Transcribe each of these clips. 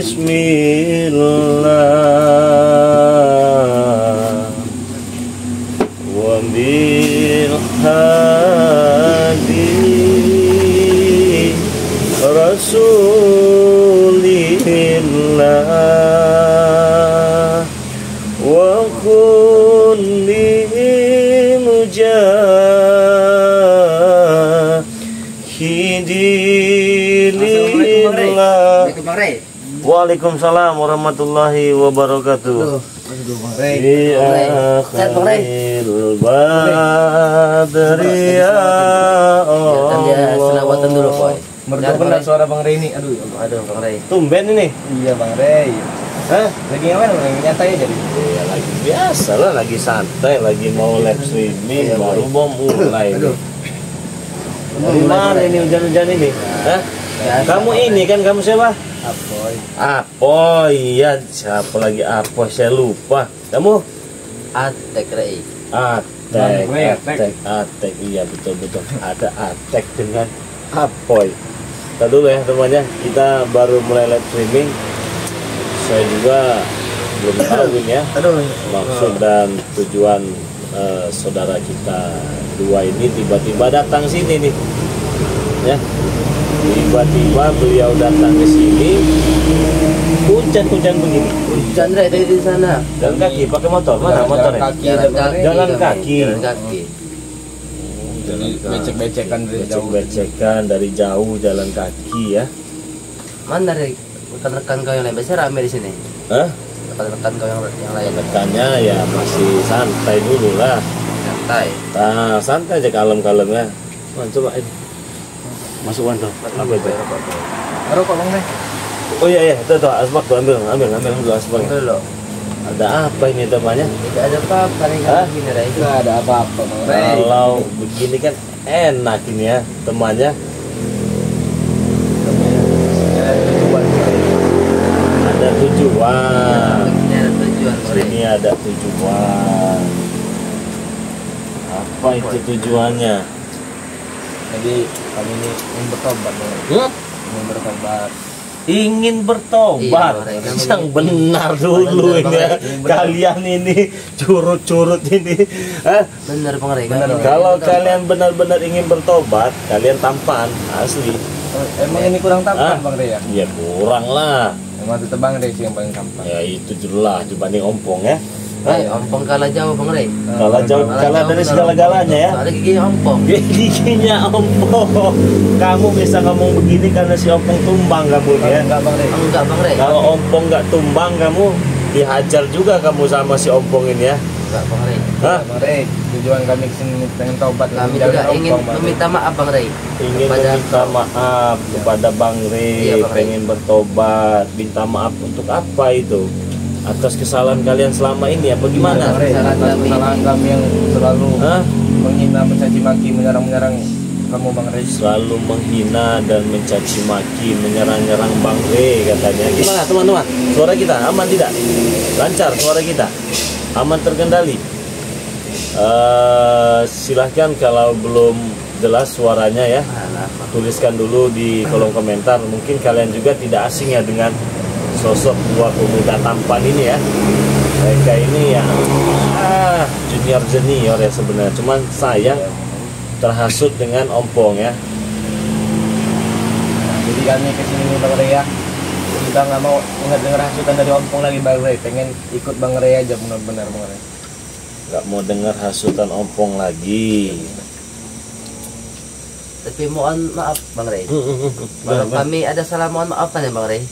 Bismillah wa bil hadi rasulillah wa kulli mujahidillah. Waalaikumsalam warahmatullahi wabarakatuh. Di akhirul badri ya Allah. Selawatan dulu, Boy. Merdu benar suara Bang Rey ini. Aduh Bang Rey. Tumben ini. Iya Bang Rey. Hah? Lagi ngapain Bang? Nyantai aja nih. Iya, lagi biasa lah, lagi santai, lagi mau live streaming, baru mau mulai. Aduh. Dari mana ini hujan-hujan ini? Hah? Kamu ini kan, kamu siapa? Apoy. Apoy, iya, siapa lagi Apoy, saya lupa. Kamu? Atek Rey. Atek, iya betul. Ada Atek dengan Apoy. Kita dulu ya temannya, kita baru mulai live streaming. Saya juga belum tahu ini ya maksud dan tujuan saudara kita dua ini tiba-tiba datang sini nih ya. Tiba-tiba beliau datang ke sini, hujan begini. Hujan Rey dari di sana. Jalan kaki pakai motor, mana motornya? Jalan kaki. Becek-becekan dari jauh jalan kaki ya. Mana Rey? Rekan-rekan kau yang lain biasa rame di sini. Hah? Rekan-rekan kau yang lain. Rekannya ya masih santai dulu lah. Santai. Nah, santai aja kalem-kalem ya. Coba ini. Masukkan tuh. Apa itu? Rokok Bang Rey. Oh iya, tuh asbak tuh, ambil dulu asbak. Ada apa ini temannya? Tidak ada apa-apa nih kalau begini Rey. Tidak ada apa-apa Bang Rey. Kalau begini kan enak ini ya temannya. Ada tujuan. Ini ada tujuan. Apa itu tujuannya? Jadi kami ini ingin bertobat Bang Rey. Ingin bertobat. Ingin bertobat. Iya, yang benar dulu ini ya. Kalian ini curut-curut ini. Benar Bang Rey. Kalau kalian benar-benar ingin bertobat, kalian tampan asli. Emang ini kurang tampan Bang Rey ya? Iya kurang lah. Emang tetap Bang Rey sih yang paling tampan. Ya itu jelas dibanding ompong ya. Ompong kalah jauh Bang Rey. Kalah dari segala-galanya ya. Ada giginya ompong. Giginya ompong. Kamu bisa ngomong begini karena si ompong tumbang kamu ya. Enggak Bang Rey. Enggak Bang Rey. Kalau ompong nggak tumbang kamu dihajar juga kamu sama si ompong ini ya. Enggak Bang Rey. Hah? Bang Rey, tujuan kami kesini pengen tobat. Kami juga ingin meminta maaf Bang Rey. Ingin meminta maaf kepada Bang Rey. Iya, Bang Rey. Pengen bertobat. Minta maaf untuk apa itu? Atas kesalahan kalian selama ini apa gimana? Kesalahan kami yang selalu menghina, mencaci maki, menyerang kamu Bang Rey. Selalu menghina dan mencaci maki, menyerang-nyerang Bang Rey katanya. Gimana teman-teman? Suara kita aman tidak? Lancar suara kita? Aman terkendali? Silahkan kalau belum jelas suaranya ya, tuliskan dulu di kolom komentar. Mungkin kalian juga tidak asing ya dengan sosok dua pemuda tampan ini ya. Mereka ini ya junior ya sebenarnya. Cuman sayang terhasut dengan ompong ya. Jadi kami kesini nih Bang Rey ya, udah nggak mau dengar hasutan dari ompong lagi Bang Rey, pengen ikut Bang Rey aja benar-benar Bang Rey. Nggak mau dengar hasutan ompong lagi. Tapi mohon maaf Bang Rey. Kalau kami ada salah mohon maaf kan ya Bang Rey.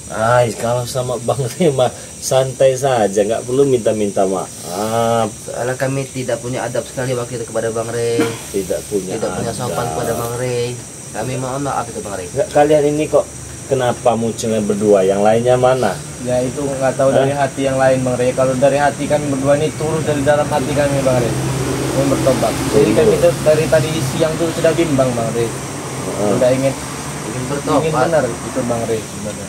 Kalau sama Bang Rey mah santai saja, nggak perlu minta-minta maaf. Soalnya kami tidak punya adab sekali waktu itu kepada Bang Rey. Tidak punya sopan kepada Bang Rey. Kami mohon maaf itu Bang Rey. Kalian ini kok kenapa munculnya berdua? Yang lainnya mana? Ya itu nggak tahu dari hati yang lain Bang Rey. Kalau dari hati kami berdua ini turun dari dalam hati kami Bang Rey, ingin bertobat. Jadi kami itu dari tadi siang tuh sudah bimbang Bang Rey. Sudah ingin bertobat. Ingin benar itu Bang Rey sebenarnya.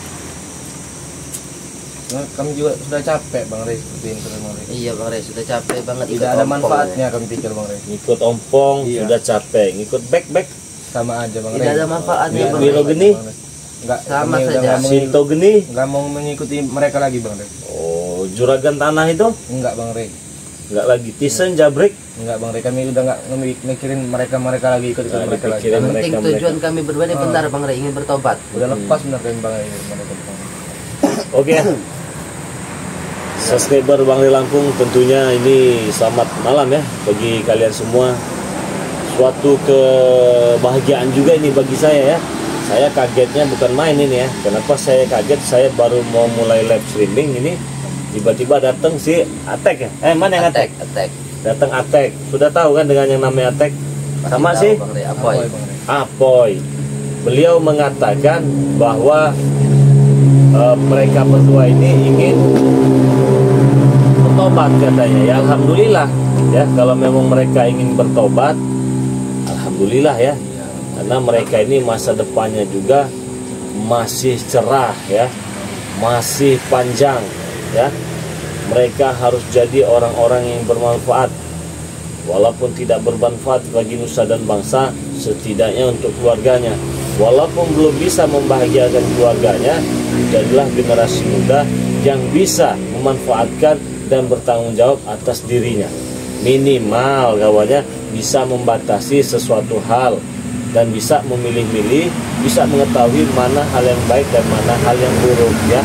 Nah, kami juga sudah capek Bang Rey seperti ini Bang Rey. Iya Bang Rey, sudah capek banget. Tidak ada manfaatnya kami pikir Bang Rey. Ngikut ompong sudah capek, ngikut back sama aja Bang Rey. Tidak ada manfaatnya Bang Rey. Milo geni? Enggak, sama saja. Sinto geni? Enggak mau mengikuti mereka lagi Bang Rey. Oh, juragan tanah itu? Enggak Bang Rey. Enggak lagi. Tisen jabrik? Enggak Bang Rey, kami udah enggak mikirin mereka lagi, ikut mereka lagi. Yang penting tujuan kami berdua ini benar Bang Rey, ingin bertobat. Udah lepas benar kami Bang Rey. Oke. Subscriber Bang Rey Lampung, tentunya ini selamat malam ya bagi kalian semua. Suatu kebahagiaan juga ini bagi saya ya. Saya kagetnya bukan main ini ya. Kenapa saya kaget? Saya baru mau mulai live streaming ini, tiba-tiba datang si Atek ya. Mana yang Atek? Datang Atek. Sudah tahu kan dengan yang namanya Atek? Sama sih Apoy. Beliau mengatakan bahwa mereka berdua ini ingin bertobat katanya. Ya alhamdulillah ya, kalau memang mereka ingin bertobat, alhamdulillah ya. Karena mereka ini masa depannya juga masih cerah ya, masih panjang ya. Mereka harus jadi orang-orang yang bermanfaat, walaupun tidak bermanfaat bagi nusa dan bangsa, setidaknya untuk keluarganya. Walaupun belum bisa membahagiakan keluarganya, jadilah generasi muda yang bisa memanfaatkan dan bertanggung jawab atas dirinya. Minimal kawannya bisa membatasi sesuatu hal dan bisa memilih-milih, bisa mengetahui mana hal yang baik dan mana hal yang buruk ya.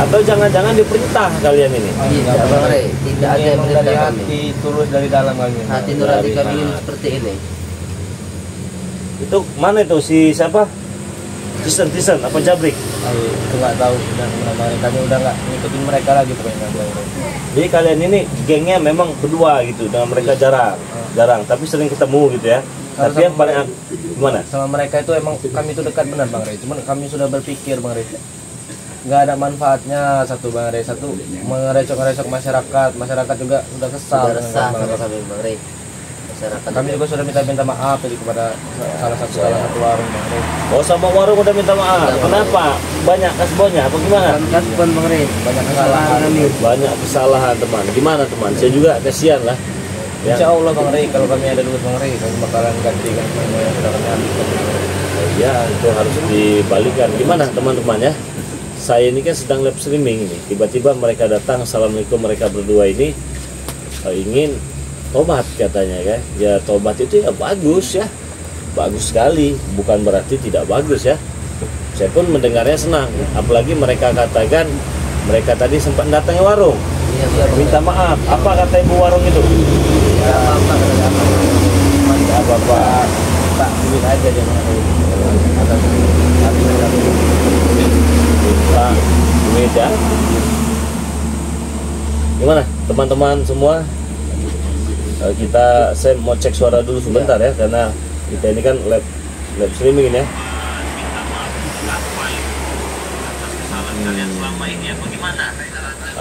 Atau jangan-jangan diperintah kalian ini? Tidak Bang Rey, tidak ada yang dari hati tulus dari dalam kami. Hati nurani kami ini seperti ini. Itu mana itu si siapa? Tisen apa Jabrik? Itu nggak tahu kami udah nggak ngikutin mereka lagi pokoknya. Jadi kalian ini gengnya memang berdua gitu, dengan mereka jarang, tapi sering ketemu gitu ya. Tapi yang paling gimana? Sama mereka itu emang kami itu dekat benar Bang Rey. Cuman kami sudah berpikir Bang Rey, nggak ada manfaatnya satu Bang Rey, satu mengerecok masyarakat juga sudah kesal. Bang Rey. Kami juga sudah minta maaf tadi kepada salah satu warung Bang Rey. Oh sama warung udah minta maaf. Kenapa? Banyak kasbonya apa gimana? Kasbon Bang Rey. Banyak kesalahan. Banyak kesalahan teman. Gimana teman? Saya juga kasihan lah. Ya. Insya Allah Bang Rey, kalau kami ada duit Bang Rey, kami bakalan gantikan semua yang sudah kami ambil. Ya itu harus dibalikan. Gimana teman-teman ya? Saya ini kan sedang live streaming ini. Tiba-tiba mereka datang, assalamualaikum, mereka berdua ini ingin tobat katanya kan. Ya tobat itu ya bagus ya, bagus sekali. Bukan berarti tidak bagus ya. Saya pun mendengarnya senang. Apalagi mereka katakan mereka tadi sempat datangi warung. Minta maaf. Apa kata ibu warung itu? Ya apa-apa, tak duit aja dia minta duit ya. Gimana teman-teman semua? Saya mau cek suara dulu sebentar ya, karena kita ini kan live streaming ini ya.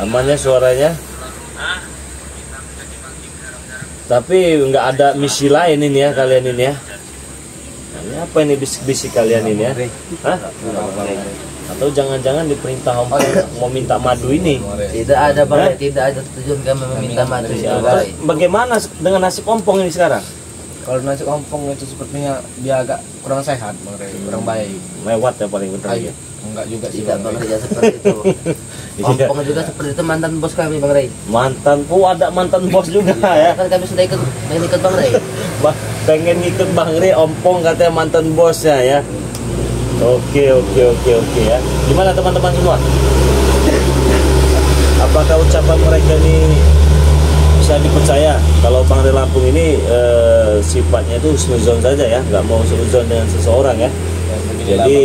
Amannya suaranya? Tapi nggak ada misi lain ini ya kalian ini ya. Ini apa ini bisik-bisik kalian ini ya? Hah? Atau jangan-jangan diperintah mau minta madu ini? Tidak ada Bang, tidak ada tujuan kami meminta madu. Bagaimana dengan nasib ompong ini sekarang? Kalau nasi ompong itu sepertinya dia agak kurang sehat Bang Rey, kurang baik. Lewat ya paling benar ya. Enggak juga sih tidak Bang Rey, seperti itu. Ompong juga seperti itu, mantan bos kami Bang Rey. Mantan, ada mantan bos juga ya. Kan kami sudah ikut Bang Rey. pengen ngikut Bang Rey, ompong katanya mantan bosnya ya. Oke ya. Gimana teman-teman semua? Apakah ucapan mereka ini bisa dipercaya? Kalau Bang Rey Lampung ini sifatnya itu husnuzon saja ya, nggak mau seuzon dengan seseorang ya. Jadi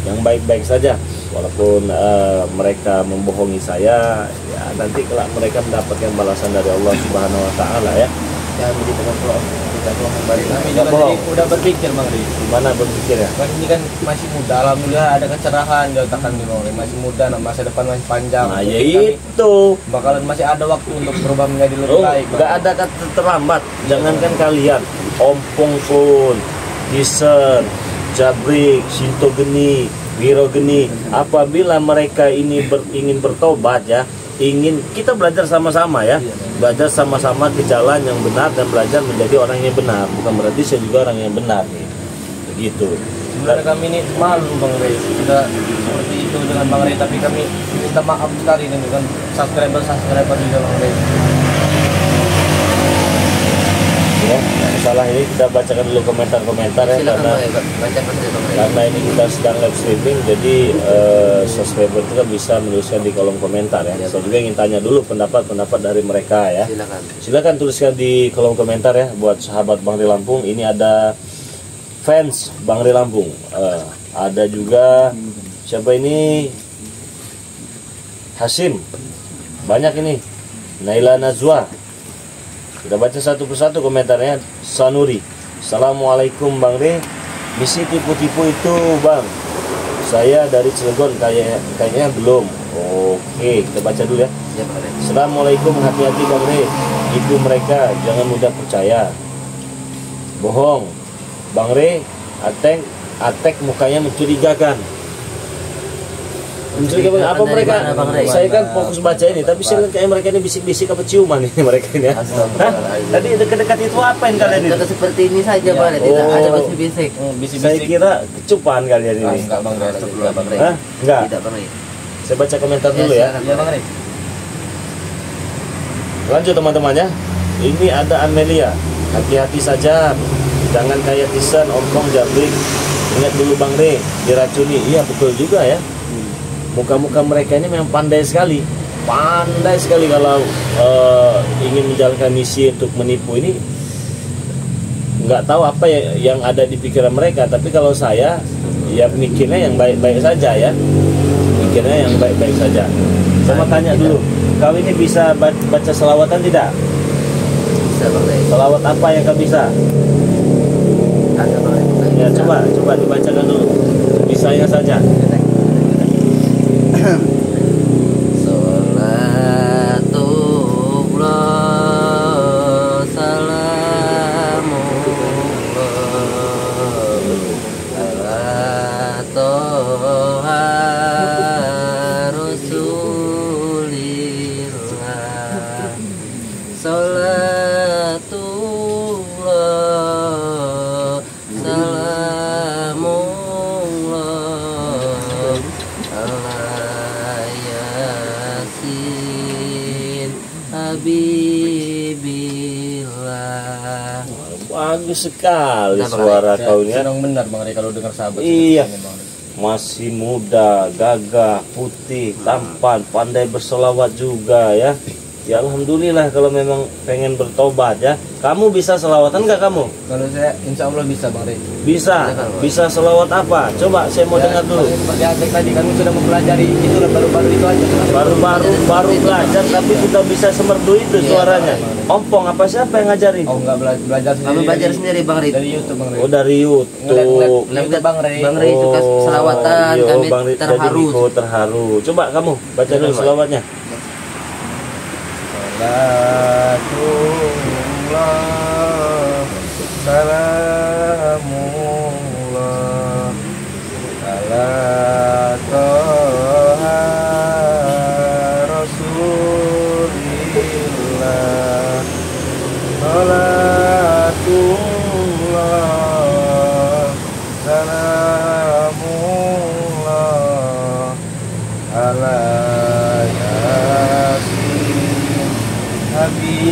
yang baik-baik saja. Walaupun mereka membohongi saya, ya nanti kalau mereka mendapatkan balasan dari Allah Subhanahu Wa Taala ya. Jangan jadi teman pulau. Tidak bohong balik. Kami Nggak juga bohong. udah berpikir Bang Ri. Gimana berpikir ya? Kan ini kan masih muda, alhamdulillah ada kecerahan di otak kami Bang Ri. Masih muda, nah masa depan masih panjang. Nah ya Mungkin kami itu. bakalan masih ada waktu untuk berubah menjadi lebih baik. Bang. Nggak ada kata terlambat. Jangankan kalian, ompong pun, Kiser, Jabrik, Shinto Geni, Wiro Geni, apabila mereka ini ingin bertobat ya, ingin kita belajar sama-sama ya, belajar sama-sama ke jalan yang benar dan belajar menjadi orang yang benar. Bukan berarti saya juga orang yang benar nih, begitu. Sebenarnya kami ini malu Bang Ray, sudah seperti itu dengan Bang Ray, tapi kami minta maaf sekali dengan subscriber juga Bang Ray. Ya, masalah ini kita bacakan dulu komentar-komentar ya, Silakan karena Bang, bacakan dulu Bang Ray. karena ini kita sedang live streaming, jadi subscriber kita bisa menuliskan di kolom komentar ya. Saya juga ingin tanya dulu pendapat dari mereka ya. Silakan. Silakan tuliskan di kolom komentar ya, buat sahabat Bang Rey Lampung. Ini ada fans Bang Rey Lampung, ada juga siapa ini, Hasim, banyak ini, Naila Nazwa. Kita baca satu persatu komentarnya. Sanuri, Assalamualaikum Bang Rey, misi tipu-tipu itu Bang, saya dari Cilegon kayaknya belum. Oke, kita baca dulu ya. Ya Bang Ray. Assalamualaikum, hati-hati Bang Rey, itu mereka jangan mudah percaya, bohong Bang Rey. Atek mukanya mencurigakan. Mencurigakan apa Dari mereka? mana, Bang Rey? Saya kan fokus baca ini, tapi saya lihat kayak mereka ini bisik-bisik apa ciuman ini mereka ini ya. Hah? Astagfirullahaladzim. Tadi dekat-dekat itu apain kalian ini? Kata seperti ini saja Bang Ray, tidak Oh. ada bisik-bisik. Saya Bisik-bisik. kira kecupan kalian ini. Enggak Bang Ray. Astagfirullah Bang Ray. Hah? Enggak. Tidak Bang Ray. Saya baca komentar Ya, dulu ya. silakan. Iya Bang Ray. Lanjut teman-teman ya. Ini ada Amelia. Hati-hati saja, jangan kayak Tisan, Ompong, Jabrik. Ingat dulu Bang Rey, diracuni. Iya betul juga ya. Muka-muka mereka ini memang pandai sekali kalau ingin menjalankan misi untuk menipu ini. Nggak tahu apa yang ada di pikiran mereka, tapi kalau saya ya mikirnya yang baik-baik saja ya, mikirnya yang baik-baik saja. Saya mau tanya dulu, kau ini bisa baca selawatan tidak? Bisa Bang Ray. Selawat apa yang kau bisa? Ada Bang Ray. Ya coba dibacakan dulu, bisanya saja. Salatullah salamullah ala toha rasulillah. Salatullah salamullah ala yasin habibillah. Bagus sekali Nah, Bang suara kau ini. Senang benar Bang Ray kalau dengar sahabat. Iya. seperti ini, Bang Ray. Masih muda, gagah, putih, tampan, pandai berselawat juga ya. Ya alhamdulillah kalau memang pengen bertobat ya. Kamu bisa selawatan nggak kamu? Kalau saya insya Allah bisa Bang Ray. Bisa. Bisa selawat apa? Coba saya mau dengar dulu. Seperti Atek tadi kami sudah mempelajari itu kan baru-baru itu aja. Baru belajar tapi sudah bisa semerdu itu suaranya. Ompong apa siapa yang ngajarin? Oh enggak belajar sendiri. Kami belajar sendiri Bang Ray. Dari YouTube Bang Ray. Oh dari YouTube. Ngeliat Bang Ray. Bang Ray suka selawatan, iya, kami Bang Ray, jadi terharu. Niko terharu. Coba kamu baca dulu Coba. selawatnya. Salatullah salamullah ala toha rasulillah. Salatullah salamullah ala yasin habibillah.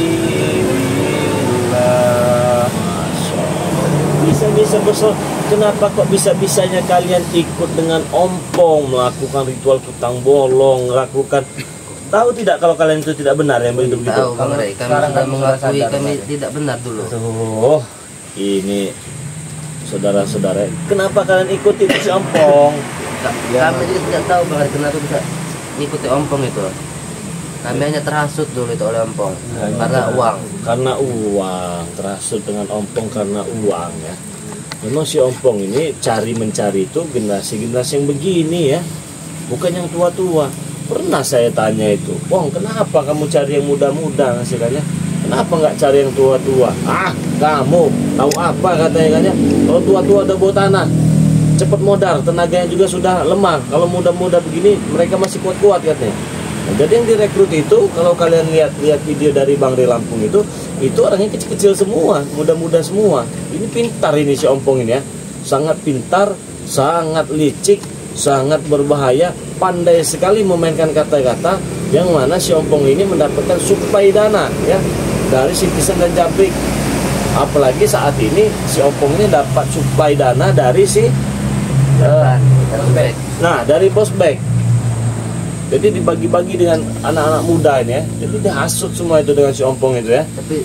bersoal, kenapa kok bisa-bisanya kalian ikut dengan ompong melakukan ritual kutang bolong, melakukan, tahu tidak kalau kalian itu tidak benar yang begitu begitu? Tahu Bang Rey, kami sudah mengakui kami tidak benar dulu. Tuh, ini saudara-saudara, kenapa kalian ikuti si ompong? Kami juga tidak tahu Bang Rey kenapa bisa ikuti ompong itu. Kami hanya terhasut dulu itu oleh ompong karena uang. Karena uang, terhasut dengan ompong karena uang ya. Memang si ompong ini mencari itu generasi-generasi yang begini ya, bukan yang tua-tua. Pernah saya tanya itu, Bang, kenapa kamu cari yang muda-muda hasilnya? Kenapa nggak cari yang tua-tua? Ah, kamu tahu apa katanya kan ya? Kalau tua-tua udah bawa tanah, cepat modal, tenaganya juga sudah lemah. Kalau muda-muda begini, mereka masih kuat-kuat katanya. Nah, jadi yang direkrut itu, kalau kalian lihat video dari Bang Rey Lampung itu orangnya kecil-kecil semua, muda-muda semua. Ini pintar ini si ompong ini ya, sangat pintar, sangat licik, sangat berbahaya, pandai sekali memainkan kata-kata yang mana si ompong ini mendapatkan suplai dana ya dari Citizen dan Jabrik. Apalagi saat ini si ompong ini dapat suplai dana dari dari Bosbek. Jadi dibagi-bagi dengan anak-anak muda ini ya. Jadi dihasut semua itu dengan si ompong itu ya. Tapi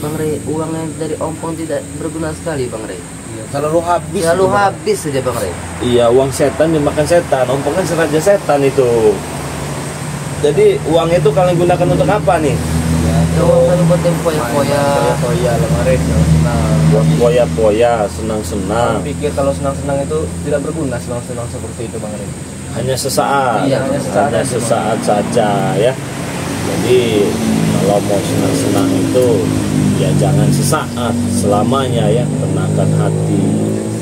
Bang Rey, uangnya dari ompong tidak berguna sekali Bang Rey. Terlalu habis. Terlalu habis saja Bang Rey. Iya, uang setan dimakan setan. Ompong kan seraja setan itu. Jadi uang itu kalian gunakan untuk apa nih? Ya, uang kami buat yang poya-poya. Poya lemari senang. Buat poya-poya, senang-senang. Kami pikir kalau senang-senang itu tidak berguna, senang-senang seperti itu Bang Rey. Hanya sesaat. Iya, hanya sesaat saja ya. Jadi kalau mau senang-senang itu ya jangan sesaat, selamanya ya. Tenangkan hati,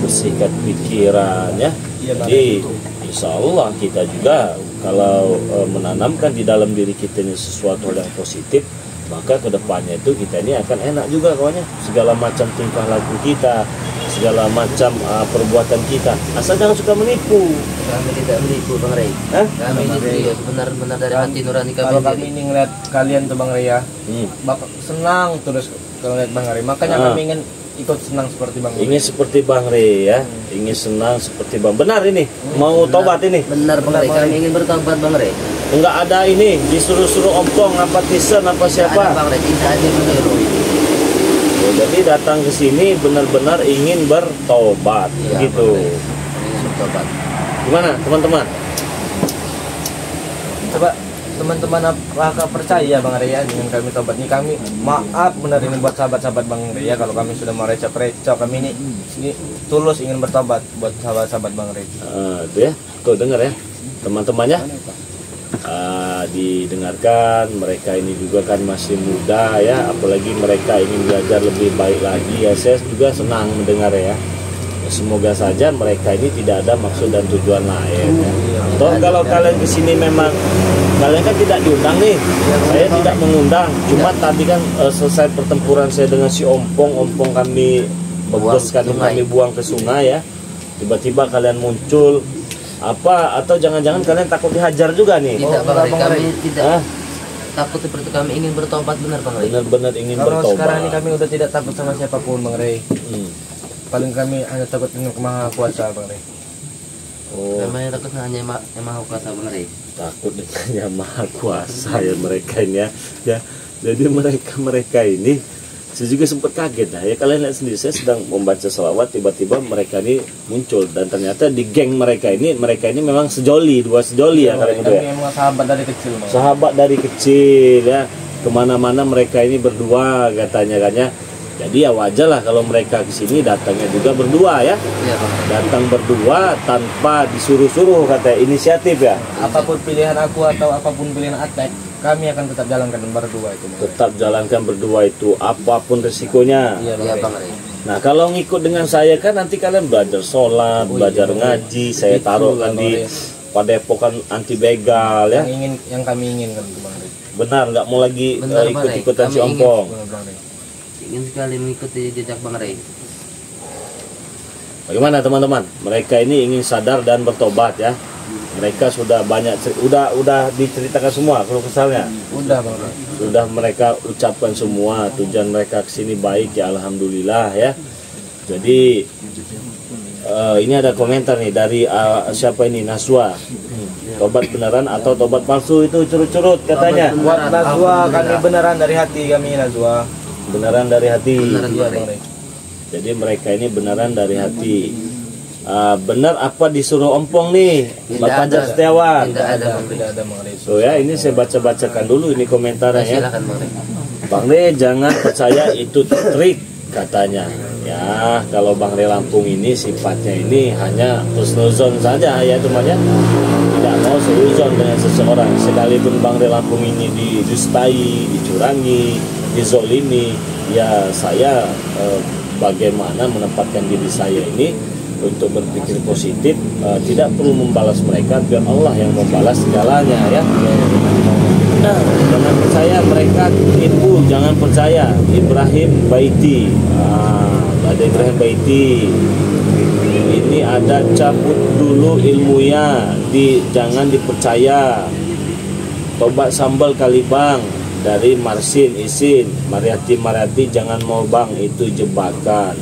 bersihkan pikiran ya. Jadi insya Allah kita juga kalau menanamkan di dalam diri kita ini sesuatu yang positif, maka kedepannya itu kita ini akan enak juga kawannya. Segala macam tingkah laku kita, segala macam perbuatan kita, asal jangan suka menipu. Kami tidak menipu Bang Rey. Kami ini serius, benar-benar dari hati nurani kami. Kalau kami ini ngeliat kalian tuh Bang Rey ya, bakal senang terus kalau lihat Bang Rey. Makanya kami ingin ikut senang seperti Bang Rey. Ingin seperti Bang Rey ya, ingin senang seperti Bang. Benar ini, mau tobat ini. Benar Bang Rey, kami ingin bertobat Bang Rey. Enggak ada ini disuruh-suruh ompong apa tisen apa siapa. Tidak ada Bang Rey, tidak ada meniru. Jadi datang ke sini benar-benar ingin bertobat, gitu. Ingin bertobat. Gimana teman-teman? Coba teman-teman apakah percaya Bang Rey ya dengan kami tobat ini? Kami maaf benar ini buat sahabat-sahabat Bang Rey ya, kalau kami sudah merecok-recok, kami ini tulus ingin bertobat buat sahabat-sahabat Bang Rey. Itu ya, tuh dengar ya teman-temannya. Didengarkan, mereka ini juga kan masih muda ya, apalagi mereka ingin belajar lebih baik lagi ya. Saya juga senang mendengar ya. Semoga saja mereka ini tidak ada maksud dan tujuan lain ya. Toh kalau kalian kesini memang kalian kan tidak diundang nih, saya tidak mengundang, cuma tadi kan selesai pertempuran saya dengan si ompong kami bebaskan, kami buang ke sungai ya. Tiba-tiba kalian muncul apa, atau jangan-jangan kalian takut dihajar juga nih? Tidak Bang Rey, kami tidak takut seperti, kami ingin bertobat benar Bang Rey. Benar-benar ingin kalau bertobat. Sekarang ini kami udah tidak takut sama siapapun Bang Rey. Paling kami hanya takut dengan Maha Kuasa Bang Rey. Kami takut hanya Maha Kuasa Bang Rey. Takut dengan yang Maha Kuasa ya mereka ini ya. Jadi mereka ini, saya juga sempat kaget ya. Kalian lihat sendiri, saya sedang membaca selawat, tiba-tiba mereka ini muncul, dan ternyata di geng mereka ini memang dua sejoli ya kalian kami memang sahabat dari kecil Bang. Sahabat dari kecil ya, kemana-mana mereka ini berdua katanya kan ya. Jadi ya wajar lah kalau mereka kesini datangnya juga berdua ya. Iya Bang Rey. Datang berdua tanpa disuruh-suruh, katanya inisiatif ya. Apapun pilihan aku atau apapun pilihan Atek, kami akan tetap jalankan berdua itu Bang Rey. Tetap jalankan berdua itu apapun resikonya. Iya Bang Rey. Nah kalau ngikut dengan saya kan nanti kalian belajar sholat, belajar ngaji, saya taruhkan di padepokan anti begal ya. Yang kami inginkan Bang Rey. Benar, nggak mau lagi Benar, ikut-ikutan Bang si Rey. ompong. Bang Rey. Ingin sekali mengikuti jejak Bang Rey. Bagaimana teman-teman? Mereka ini ingin sadar dan bertobat ya. Mereka sudah banyak, udah diceritakan semua kalau kesalnya. Udah Bang Rey. Sudah mereka ucapkan semua tujuan mereka kesini baik ya, alhamdulillah ya. Jadi ini ada komentar nih dari siapa ini, Naswa. Tobat beneran atau tobat palsu itu curut-curut katanya. Buat Nazwa, kami beneran dari hati kami Nazwa. Beneran dari hati. Beneran Iya, dari Bang Rey. Jadi mereka ini beneran dari hati. Benar apa disuruh ompong nih, Tidak Bapak ada. Setiawan. Tidak ada, Bang Rey. Tidak ada Bang Rey. So ya, ini saya bacakan dulu ini komentarnya ya. Silakan Bang Rey. Bang Rey jangan percaya itu trik katanya. Ya, kalau Bang Rey Lampung ini sifatnya ini hanya husnuzon saja ya temannya. Tidak mau seuzon dengan seseorang. Sekalipun Bang Rey Lampung ini didustai, dicurangi, dizolimi, ya saya bagaimana menempatkan diri saya ini untuk berpikir positif, tidak perlu membalas mereka, biar Allah yang membalas segalanya ya. Nah, jangan percaya mereka tipu, jangan percaya. Ibrahim Baiti, ada Ibrahim Baiti. Ini ada cabut dulu ilmunya, jangan dipercaya. Tobat sambal kali bang, dari Marsin Isin. Mariati jangan mau bang, itu jebakan.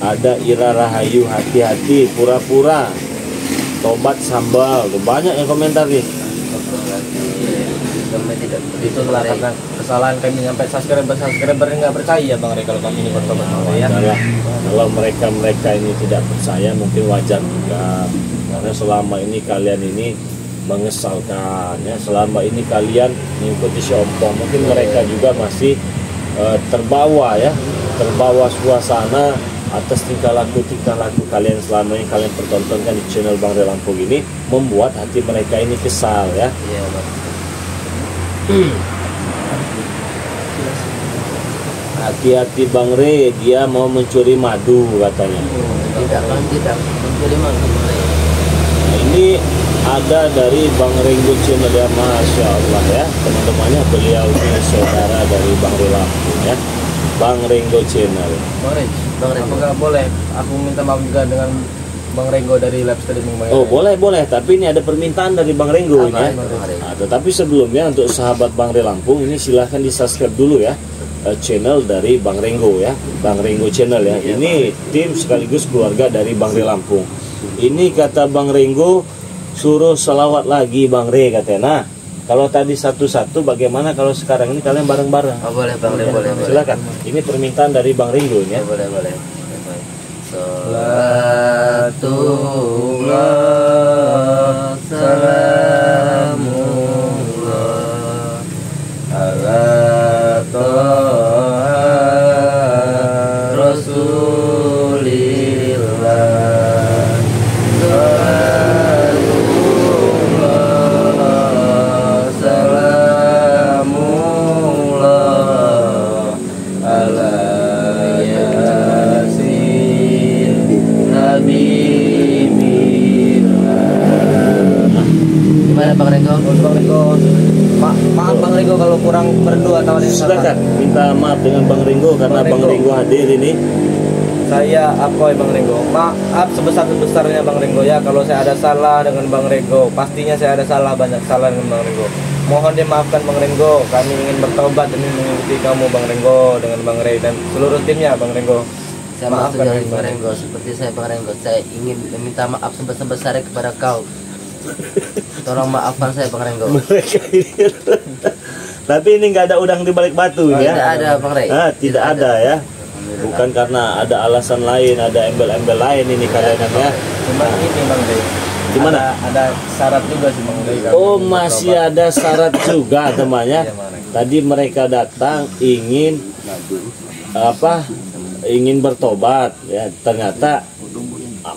Ada Ira Rahayu, hati-hati, pura-pura. Tobat sambal, banyak yang komentar nih. Sampai tidak begitu Itulah karena kesalahan kami sampai subscriber nggak percaya Bang Rey kalau kami ini bertobat Bang Rey ya. Kalau mereka ini tidak percaya mungkin wajar juga, karena selama ini kalian ini mengesalkan ya, selama ini kalian mengikuti si ompong, mungkin mereka juga masih terbawa suasana atas tingkah laku kalian selama ini kalian pertontonkan di channel Bang Rey Lampung ini, membuat hati mereka ini kesal ya. Iya, Bang. Hati-hati Bang Rey, dia mau mencuri madu katanya. Tidak mencuri madu Bang Rey. Nah, ini ada dari Bang Renggo Channel ya, Masya Allah ya teman-temannya, beliau ini saudara dari Bang Rey Lampung ya, Bang Renggo Channel. Bang Rey, apakah boleh aku minta maaf juga dengan Bang Renggo dari live streaming Bang Rey? Oh boleh, tapi ini ada permintaan dari Bang Renggo ini ya. Nah, tetapi sebelumnya untuk sahabat Bang Rey Lampung ini silahkan di subscribe dulu ya channel dari Bang Renggo ya, Bang Renggo Channel ya. Ini tim sekaligus keluarga dari Bang Rey Lampung. Ini kata Bang Renggo suruh selawat lagi Bang Rey katanya. Nah kalau tadi satu-satu, bagaimana kalau sekarang ini kalian bareng-bareng? Oh, boleh Bang Rey, boleh. Silakan. Ini permintaan dari Bang Renggo ya. Boleh. Salatullah salamullah ala toha rasulillah. Salatullah salamullah ala Gimana Bang Renggo? Maaf Bang Renggo kalau kurang berdua atau ada yang salah. Silakan minta maaf dengan Bang Renggo karena Bang Renggo hadir ini. Saya Apoy Bang Renggo. Maaf sebesar-besarnya Bang Renggo ya kalau saya ada salah dengan Bang Renggo. Pastinya saya ada salah, banyak salah dengan Bang Renggo. Mohon dimaafkan Bang Renggo. Kami ingin bertobat demi mengikuti kamu Bang Renggo dengan Bang Rey dan seluruh timnya Bang Renggo. Saya maafkan Bang Renggo, seperti saya Bang Renggo, saya ingin meminta maaf sebesar-besarnya kepada kau. Tolong maafkan saya Bang Renggo. Tapi ini nggak ada udang di balik batu ya. Tidak ada Bang Rey. Tidak ada ya. Bukan karena ada alasan lain, ada embel-embel lain ini kalian ya. Cuma ini Bang Rey. Gimana? Ada syarat juga sih Bang Rey. Oh masih ada syarat juga temannya. Tadi mereka datang ingin ingin bertobat ya, ternyata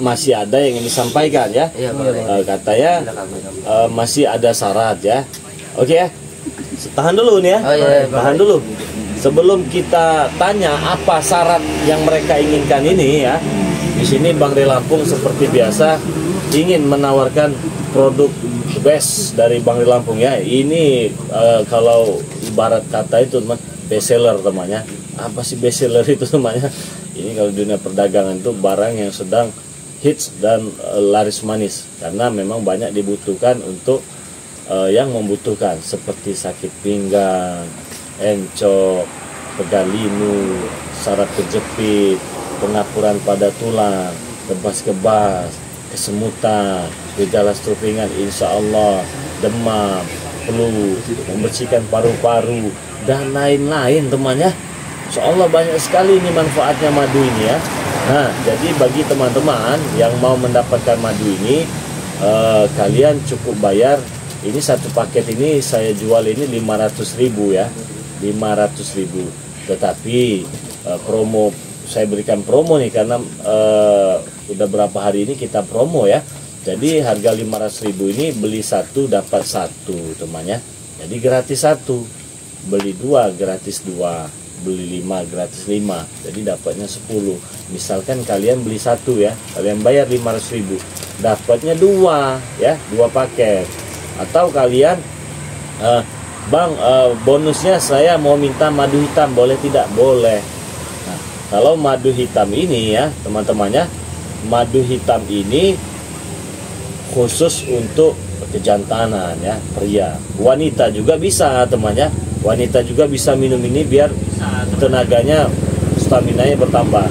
masih ada yang ingin disampaikan ya. Iya, Bang. Katanya masih ada syarat ya. Oke ya. Tahan dulu nih ya. Oh, iya, Tahan dulu. Sebelum kita tanya apa syarat yang mereka inginkan ini ya. Di sini Bang Rey Lampung seperti biasa ingin menawarkan produk best dari Bang Rey Lampung ya. Ini kalau ibarat kata itu teman, best seller temannya. Apa sih best seller itu namanya? Ini kalau dunia perdagangan itu barang yang sedang hits dan laris manis karena memang banyak dibutuhkan untuk yang membutuhkan seperti sakit pinggang, encok, pegal linu, saraf kejepit, pengapuran pada tulang, kebas-kebas, kesemutan, gejala stroke ringan, insya Allah, demam, flu, membersihkan paru-paru, dan lain-lain temannya. Insya Allah banyak sekali ini manfaatnya madu ini ya. Nah, jadi bagi teman-teman yang mau mendapatkan madu ini, kalian cukup bayar. Ini satu paket ini saya jual ini 500.000 ya, 500.000. Tetapi promo, saya berikan promo nih karena udah berapa hari ini kita promo ya. Jadi harga 500.000 ini beli satu dapat satu temannya. Jadi gratis satu, beli dua gratis dua, beli 5 gratis 5, jadi dapatnya 10. Misalkan kalian beli satu ya, kalian bayar 500.000, dapatnya dua ya, dua paket. Atau kalian bang, bonusnya saya mau minta madu hitam, boleh tidak? Boleh. Nah, kalau madu hitam ini ya teman-temannya, madu hitam ini khusus untuk kejantanan ya, pria. Wanita juga bisa temannya, wanita juga bisa minum ini biar tenaganya, staminanya bertambah.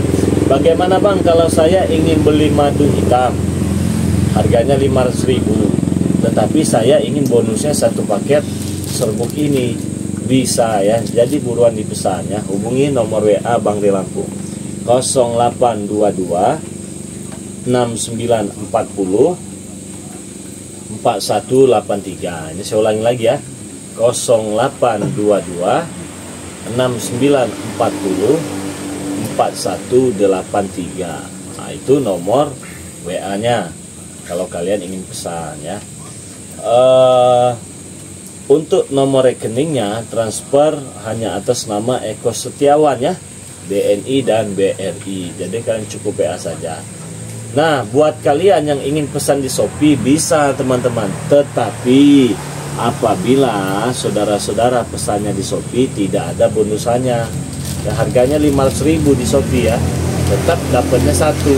Bagaimana bang kalau saya ingin beli madu hitam, harganya 500.000, tetapi saya ingin bonusnya satu paket serbuk ini? Bisa ya, jadi buruan dipesan ya. Hubungi nomor WA Bang Ri Lampung 0822 6940 4183. Ini saya ulangi lagi ya, 0822 6940 4183. Nah, itu nomor WA-nya kalau kalian ingin pesan ya. Untuk nomor rekeningnya transfer hanya atas nama Eko Setiawan ya, BNI dan BRI. Jadi kalian cukup WA saja. Nah, buat kalian yang ingin pesan di Shopee bisa teman-teman. Tetapi apabila saudara-saudara pesannya di Shopee tidak ada bonusannya ya, harganya 500.000 di Shopee ya, tetap dapatnya satu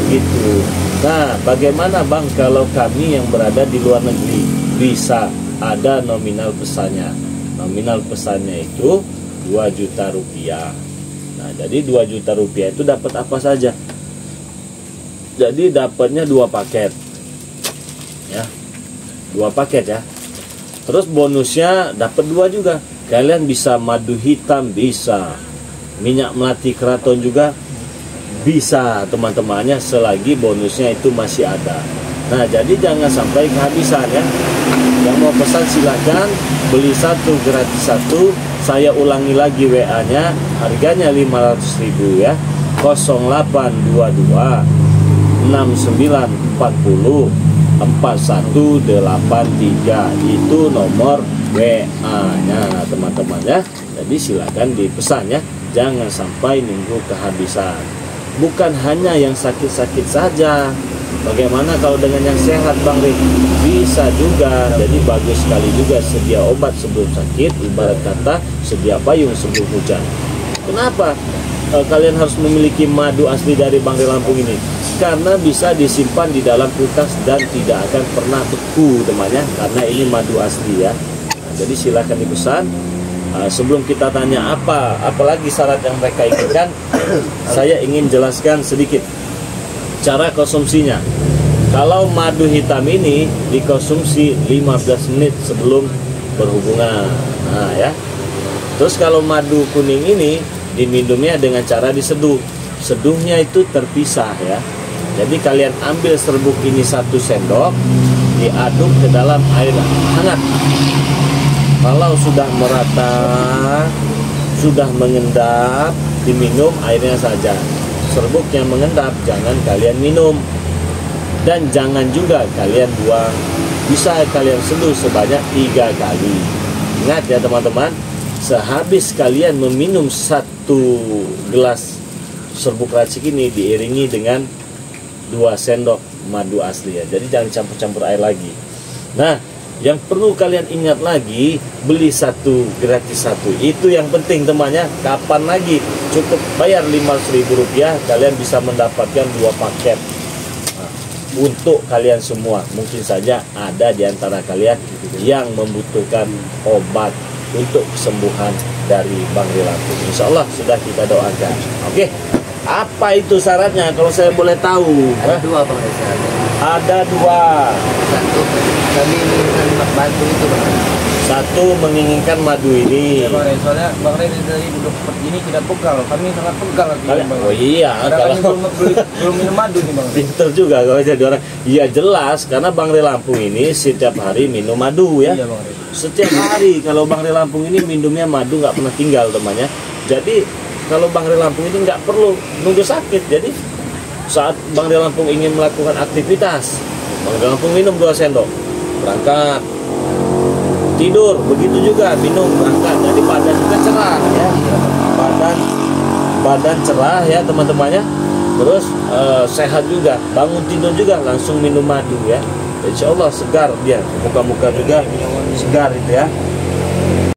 gitu. Nah, bagaimana bang kalau kami yang berada di luar negeri? Bisa, ada nominal pesannya. Nominal pesannya itu 2 juta rupiah. Nah, jadi 2 juta rupiah itu dapat apa saja? Jadi dapatnya 2 paket ya, 2 paket ya. Terus bonusnya dapat 2 juga. Kalian bisa madu hitam, bisa minyak melati keraton juga bisa teman-temannya, selagi bonusnya itu masih ada. Nah, jadi jangan sampai kehabisan ya. Yang mau pesan silakan, beli satu gratis satu. Saya ulangi lagi WA-nya, harganya 500.000 ya. 0822 6940 4183. Itu nomor WA-nya teman-teman ya. Jadi silakan dipesan ya. Jangan sampai nunggu kehabisan. Bukan hanya yang sakit-sakit saja. Bagaimana kalau dengan yang sehat Bang Rik? Bisa juga. Jadi bagus sekali juga sedia obat sebelum sakit, ibarat kata sedia payung sebelum hujan. Kenapa kalian harus memiliki madu asli dari Bang Rik Lampung ini? Karena bisa disimpan di dalam kulkas dan tidak akan pernah beku temannya, karena ini madu asli ya. Nah, jadi silakan dipesan. Sebelum kita tanya apalagi syarat yang mereka inginkan, saya ingin jelaskan sedikit cara konsumsinya. Kalau madu hitam ini dikonsumsi 15 menit sebelum berhubungan. Nah ya. Terus kalau madu kuning ini diminumnya dengan cara diseduh. Seduhnya itu terpisah ya. Jadi kalian ambil serbuk ini 1 sendok, diaduk ke dalam air hangat. Kalau sudah merata, sudah mengendap, diminum airnya saja. Serbuk yang mengendap jangan kalian minum. Dan jangan juga kalian buang. Bisa kalian seduh sebanyak 3 kali. Ingat ya teman-teman, sehabis kalian meminum 1 gelas serbuk racik ini diiringi dengan 2 sendok madu asli ya. Jadi jangan campur-campur air lagi. Nah, yang perlu kalian ingat lagi, beli 1 gratis 1. Itu yang penting temannya. Kapan lagi? Cukup bayar 500.000 rupiah, kalian bisa mendapatkan 2 paket. Nah, untuk kalian semua, mungkin saja ada di antara kalian yang membutuhkan obat untuk kesembuhan dari Bang Ri Lampung. Insya Allah sudah kita doakan. Oke. Apa itu syaratnya kalau saya boleh tahu? Ada dua Bang Rey syaratnya. Ada dua. Satu, kami menginginkan madu itu Bang Rey. Satu, menginginkan madu ini. Ya Bang Rey, soalnya Bang Rey dari duduk seperti ini tidak pegal. Kami sangat pegal lagi Bang Oh Rey. iya, Karena kami kalau belum minum madu nih Bang Rey. pinter juga kalau jadi orang. Iya jelas, karena Bang Rey Lampung ini setiap hari minum madu ya. Iya Bang Rey. Setiap hari kalau Bang Rey Lampung ini minumnya madu, nggak pernah tinggal temannya. Jadi kalau Bang Rey Lampung ini nggak perlu nunggu sakit. Jadi saat Bang Rey Lampung ingin melakukan aktivitas, Bang Rey Lampung minum 2 sendok, berangkat, tidur, begitu juga minum, berangkat. Jadi badan juga cerah ya, badan cerah ya teman-temannya. Terus sehat juga, bangun tidur juga langsung minum madu ya. Insya Allah segar dia, muka-muka juga segar itu ya.